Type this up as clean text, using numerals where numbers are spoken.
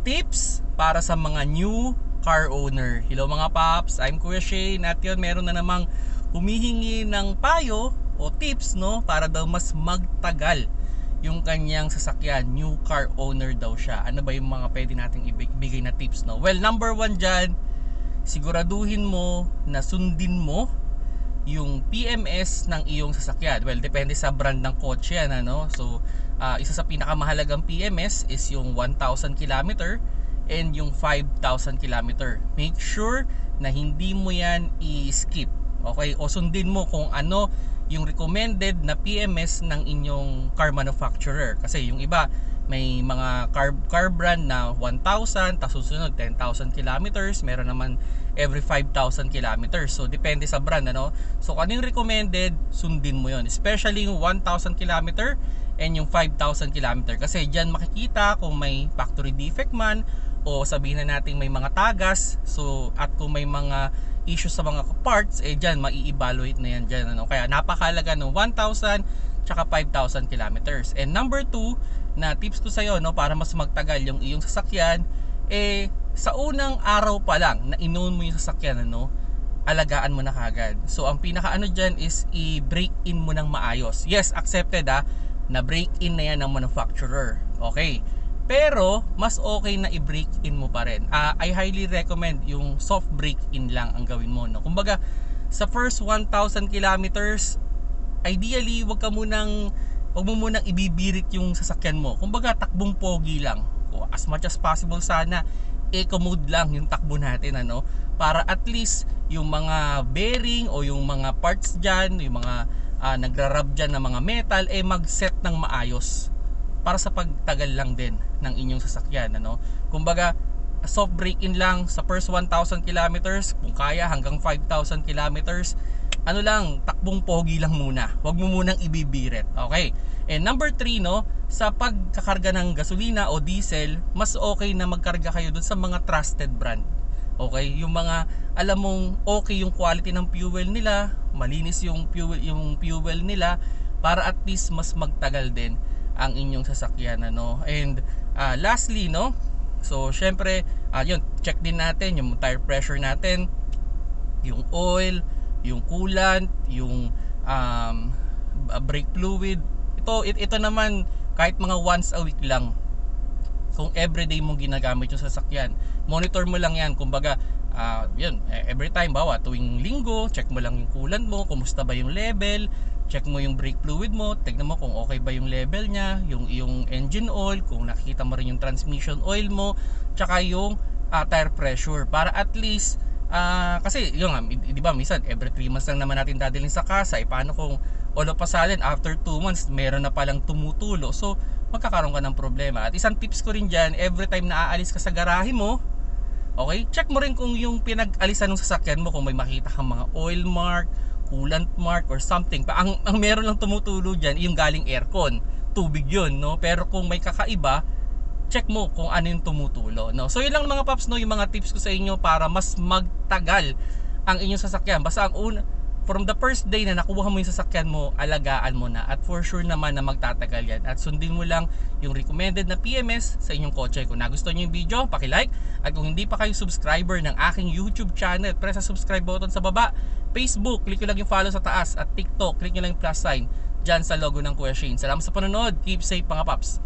tips para sa mga new car owner. Hello mga paps, I'm Kuya Shane at yun, meron na namang humihingi ng payo o tips, no, para daw mas magtagal yung kanyang sasakyan. New car owner daw siya. Ano ba yung mga pwede nating ibigay na tips, no? Well, number one dyan, siguraduhin mo na sundin mo yung PMS ng iyong sasakyan. Well, depende sa brand ng kotse yan, ano? So, isa sa pinakamahalagang PMS is yung 1,000 km and yung 5,000 km. Make sure na hindi mo yan i-skip. Okay? O sundin mo kung ano yung recommended na PMS ng inyong car manufacturer. Kasi yung iba, may mga car brand na 1,000, tapos susunod 10,000 kilometers, meron naman every 5,000 kilometers. So depende sa brand, ano. So kung ano yung recommended, sundin mo yon, especially yung 1,000 kilometer and yung 5,000 kilometer, kasi diyan makikita kung may factory defect man o sabihin na natin may mga tagas. So at kung may mga issues sa mga parts, diyan mai-evaluate na yan diyan, ano. Kaya napakahalaga ng 1,000 tsaka 5,000 kilometers. And number 2 na tips ko sa iyo, no, para mas magtagal yung iyong sasakyan, sa unang araw pa lang na inown mo yung sasakyan, ano, alagaan mo na kagad. So ang pinaka diyan is i-break in mo ng maayos. Yes, accepted na break in na yan ng manufacturer. Okay. Pero mas okay na i-break in mo pa rin. I highly recommend yung soft break in lang ang gawin mo, no. Kumbaga sa first 1,000 kilometers, ideally wag mo munang ibibirit yung sasakyan mo. Kumbaga takbong pogi lang. As much as possible sana eco mode lang yung takbo natin, ano, para at least yung mga bearing o yung mga parts dyan, yung mga nagrarab dyan ng mga metal, mag-set ng maayos para sa pagtagal lang din ng inyong sasakyan, ano. Kumbaga soft break in lang sa first 1,000 kilometers, kung kaya hanggang 5,000 kilometers, ano lang, takbong pogi lang muna. Huwag mo munang ibibirit. Okay. And number 3, no, sa pagkakarga ng gasolina o diesel, mas okay na magkarga kayo dun sa mga trusted brand. Okay? Yung mga alam mong okay yung quality ng fuel nila, malinis yung fuel nila, para at least mas magtagal din ang inyong sasakyan, ano. And lastly, no, so syempre, yun, check din natin yung tire pressure natin, yung oil, yung coolant, yung brake fluid. Ito naman kahit mga once a week lang. Kung everyday mong ginagamit yung sasakyan, monitor mo lang yan. Kumbaga yun, every time, bawa tuwing linggo, check mo lang yung coolant mo, kumusta ba yung level, check mo yung brake fluid mo, tignan mo kung okay ba yung level nya, yung engine oil, kung nakikita mo rin yung transmission oil mo, tsaka yung tire pressure, para at least kasi yung di ba minsan every 3 months lang naman natin dadalhin sa kasa. Paano kung all of a sudden after 2 months meron na palang tumutulo? So magkakaroon ka ng problema. At isang tips ko rin dyan, every time na aalis ka sa garahe mo, okay, check mo rin kung yung pinag-alisan ng sasakyan mo, kung may makita kang mga oil mark, coolant mark or something. Ang meron lang tumutulo dyan yung galing aircon, tubig yun, no. Pero kung may kakaiba, check mo kung ano yung tumutulo, no. So yun lang mga paps, no, yung mga tips ko sa inyo para mas magtagal ang inyong sasakyan. Basta from the first day na nakuha mo yung sasakyan mo, alagaan mo na, at for sure naman na magtatagal yan. At sundin mo lang yung recommended na PMS sa inyong kotse. Kung nagustuhan nyo yung video, paki-like. At kung hindi pa kayo subscriber ng aking YouTube channel, press sa subscribe button sa baba. Facebook, click nyo lang yung follow sa taas. At TikTok, click nyo lang yung plus sign dyan sa logo ng Kuya Shane. Salamat sa panonood. Keep safe mga paps.